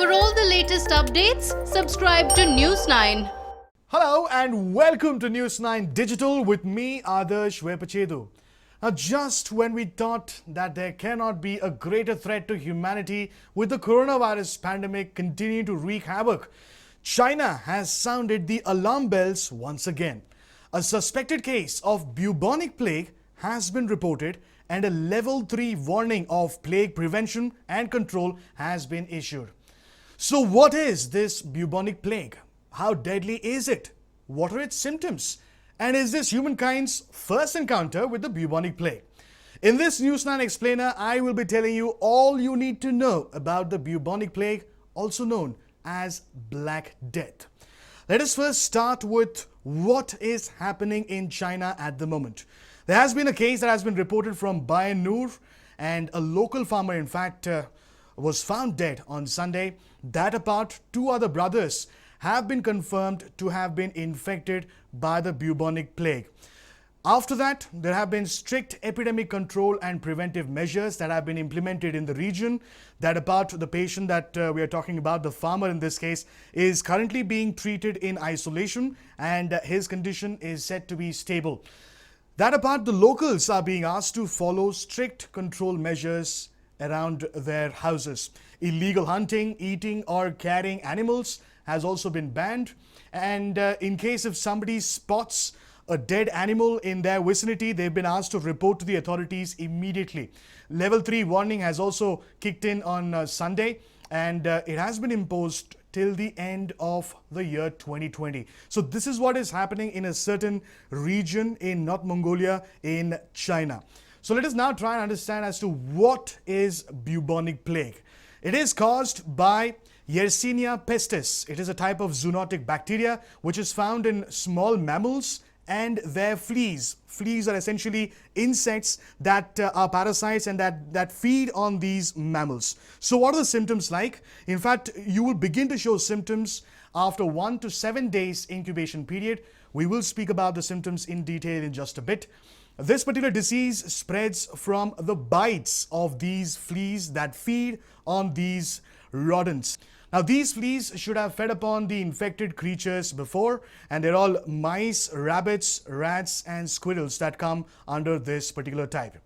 For all the latest updates, subscribe to News 9. Hello and welcome to News 9 Digital with me, Adarsh Vepachedu. Now, just when we thought that there cannot be a greater threat to humanity with the coronavirus pandemic continuing to wreak havoc, China has sounded the alarm bells once again. A suspected case of bubonic plague has been reported and a level 3 warning of plague prevention and control has been issued. So what is this bubonic plague? How deadly is it? What are its symptoms? And is this humankind's first encounter with the bubonic plague? In this News 9 Explainer, I will be telling you all you need to know about the bubonic plague, also known as Black Death. Let us first start with what is happening in China at the moment. There has been a case that has been reported from Bayan Nur, and a local farmer, in fact, was found dead on Sunday. That apart, two other brothers have been confirmed to have been infected by the bubonic plague. After that, there have been strict epidemic control and preventive measures that have been implemented in the region. That apart, the patient that we are talking about, the farmer in this case, is currently being treated in isolation and his condition is said to be stable. That apart, the locals are being asked to follow strict control measures around their houses. Illegal hunting, eating or carrying animals has also been banned, and in case if somebody spots a dead animal in their vicinity, they've been asked to report to the authorities immediately. Level 3 warning has also kicked in on Sunday, and it has been imposed till the end of the year 2020. So this is what is happening in a certain region in North Mongolia in China. So let us now try and understand as to what is bubonic plague. It is caused by Yersinia pestis. It is a type of zoonotic bacteria which is found in small mammals and their fleas. Fleas are essentially insects that are parasites and that feed on these mammals. So what are the symptoms like? In fact, you will begin to show symptoms after 1 to 7 days incubation period. We will speak about the symptoms in detail in just a bit. This particular disease spreads from the bites of these fleas that feed on these rodents. Now, these fleas should have fed upon the infected creatures before, and they're all mice, rabbits, rats, and squirrels that come under this particular type.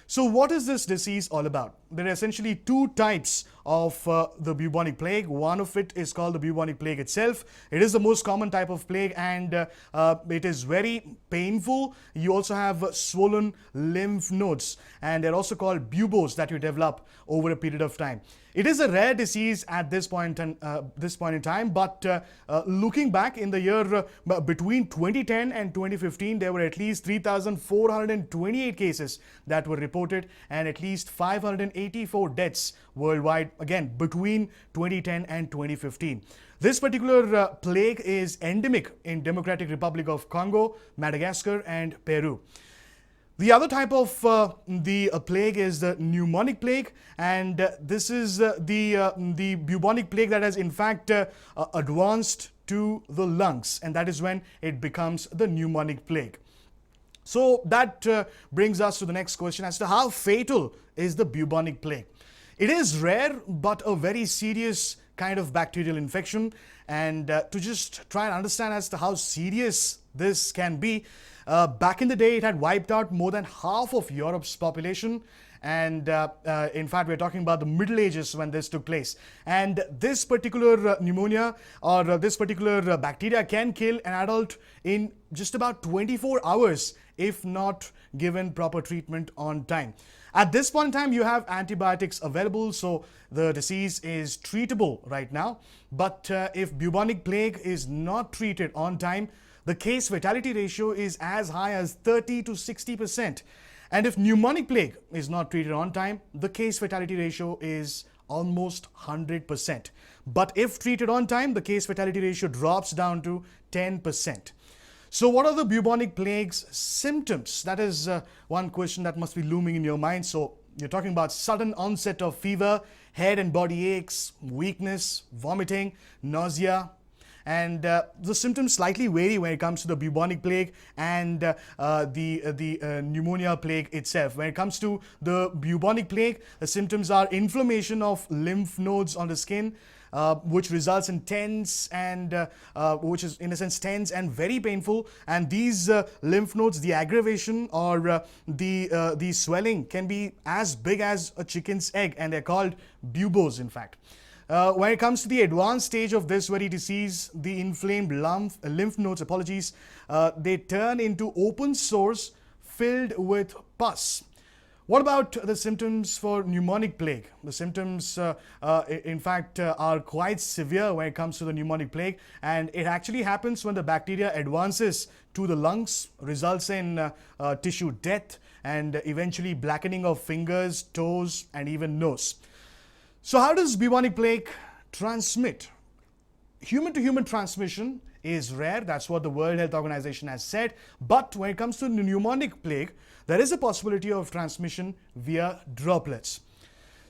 So what is this disease all about? There are essentially two types of the bubonic plague. One of it is called the bubonic plague itself. It is the most common type of plague, and it is very painful. You also have swollen lymph nodes, and they're also called buboes that you develop over a period of time. It is a rare disease at this point in time, but looking back in the year between 2010 and 2015, there were at least 3,428 cases that were reported and at least 584 deaths worldwide, again, between 2010 and 2015. This particular plague is endemic in Democratic Republic of Congo, Madagascar, and Peru. The other type of the plague is the pneumonic plague, and this is the bubonic plague that has in fact advanced to the lungs, and that is when it becomes the pneumonic plague. So that brings us to the next question as to how fatal is the bubonic plague. It is rare but a very serious kind of bacterial infection, and to just try and understand as to how serious this can be, back in the day it had wiped out more than half of Europe's population, and in fact we're talking about the Middle Ages when this took place. And this particular pneumonia or this particular bacteria can kill an adult in just about 24 hours if not given proper treatment on time. At this point in time, you have antibiotics available, so the disease is treatable right now. But if bubonic plague is not treated on time, the case fatality ratio is as high as 30 to 60%. And if pneumonic plague is not treated on time, the case fatality ratio is almost 100%. But if treated on time, the case fatality ratio drops down to 10%. So what are the bubonic plague's symptoms? That is one question that must be looming in your mind. So you're talking about sudden onset of fever, head and body aches, weakness, vomiting, nausea, and the symptoms slightly vary when it comes to the bubonic plague and the pneumonia plague itself. When it comes to the bubonic plague, the symptoms are inflammation of lymph nodes on the skin, which results in which is in a sense tense and very painful. And these lymph nodes, the aggravation or the swelling can be as big as a chicken's egg, and they're called buboes, in fact. When it comes to the advanced stage of this very disease, the inflamed lymph nodes, they turn into open sores filled with pus. What about the symptoms for pneumonic plague? The symptoms, in fact, are quite severe when it comes to the pneumonic plague, and it actually happens when the bacteria advances to the lungs, results in tissue death, and eventually blackening of fingers, toes, and even nose. So how does bubonic plague transmit? Human to human transmission is rare. That's what the World Health Organization has said. But when it comes to pneumonic plague, there is a possibility of transmission via droplets.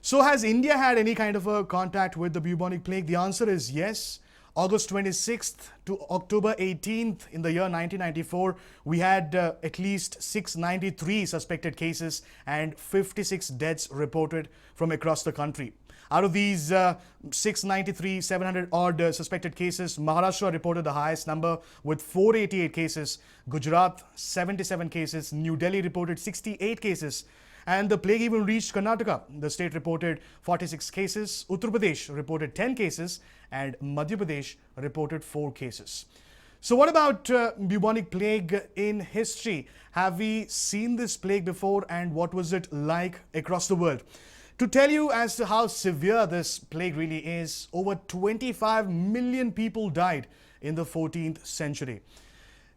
So has India had any kind of a contact with the bubonic plague? The answer is yes. August 26th to October 18th in the year 1994, we had at least 693 suspected cases and 56 deaths reported from across the country. Out of these 693, 700 odd suspected cases, Maharashtra reported the highest number with 488 cases, Gujarat 77 cases, New Delhi reported 68 cases, and the plague even reached Karnataka. The state reported 46 cases, Uttar Pradesh reported 10 cases, and Madhya Pradesh reported 4 cases. So what about bubonic plague in history? Have we seen this plague before, and what was it like across the world? To tell you as to how severe this plague really is, over 25 million people died in the 14th century.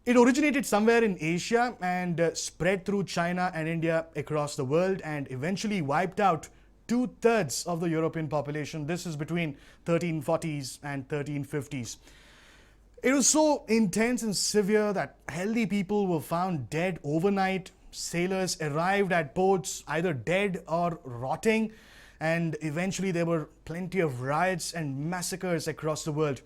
It originated somewhere in Asia and spread through China and India across the world, and eventually wiped out 2/3 of the European population. This is between 1340s and 1350s. It was so intense and severe that healthy people were found dead overnight. Sailors arrived at ports either dead or rotting, and eventually there were plenty of riots and massacres across the world.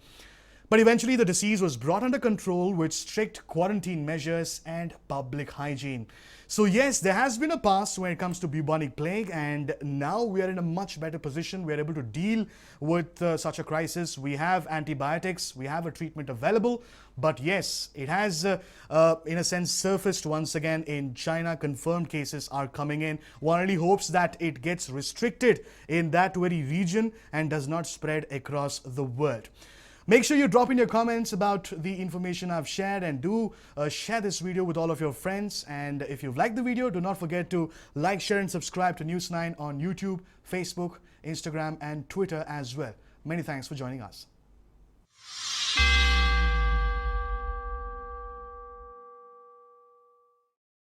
But eventually the disease was brought under control with strict quarantine measures and public hygiene. So yes, there has been a past when it comes to bubonic plague, and now we are in a much better position. We are able to deal with such a crisis. We have antibiotics, we have a treatment available. But yes, it has in a sense surfaced once again in China. Confirmed cases are coming in. One really hopes that it gets restricted in that very region and does not spread across the world. Make sure you drop in your comments about the information I've shared, and do share this video with all of your friends. And if you've liked the video, do not forget to like, share and subscribe to News9 on YouTube, Facebook, Instagram and Twitter as well. Many thanks for joining us.